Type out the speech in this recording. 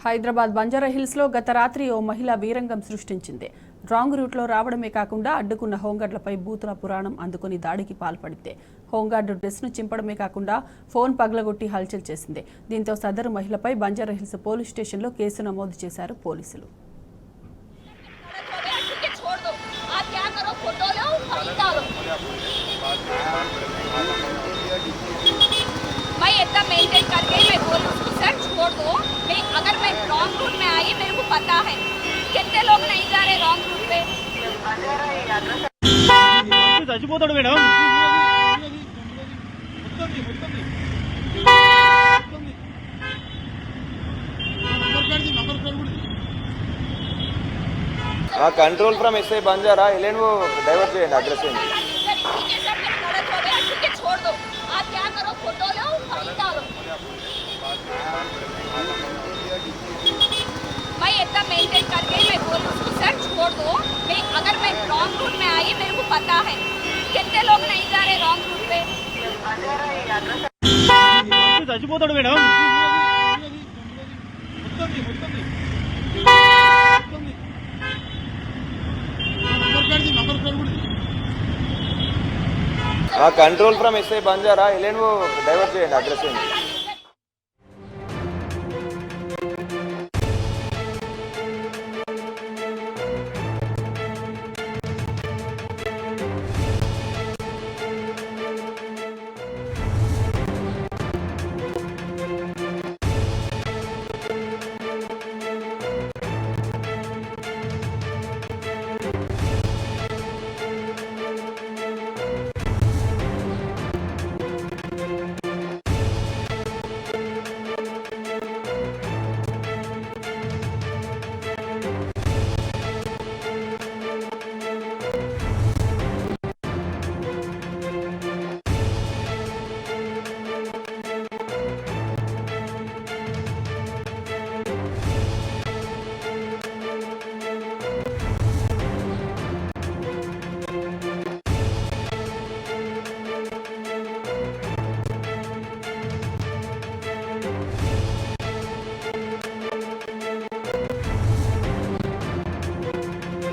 హైదరాబాద్ బంజారాహిల్స్ లో గత రాత్రి ఓ మహిళ వీరంగం సృష్టించింది. రాంగ్ రూట్ లో రావడమే కాకుండా అడ్డుకున్న హోంగార్డులపై బూతుల పురాణం అందుకుని దాడికి పాల్పడింది. హోంగార్డు డ్రెస్ ను చింపడమే కాకుండా ఫోన్ పగలగొట్టి హల్చల్ చేసింది. దీంతో సదరు మహిళపై బంజారాహిల్స్ పోలీస్ స్టేషన్లో కేసు నమోదు చేశారు పోలీసులు. मैं इतना मेंटेन करके मैं बोल उसको सर छोड़ दो। मैं अगर मैं रॉन्ग रूट में आई मेरे को पता है कितने लोग नहीं जा रहे रॉन्ग रूट पे। చచ్చిపోతాడు madam. Control from SI Banjara LN divert చేయండి అడ్రస్ ఏంటి. छोड़ दो आप क्या करो फोटो लो डालो। मैं इतना मेंटेन करके मैं बोल उसको सर छोड़ दो। मैं अगर मैं रॉन्ग रूट में आई मेरे को पता है कितने लोग नहीं जा रहे रॉन्ग रूट पे। చచ్చిపోతాడు madam. Control from SI Banjara LN divert చేయండి అడ్రస్ ఏంటి.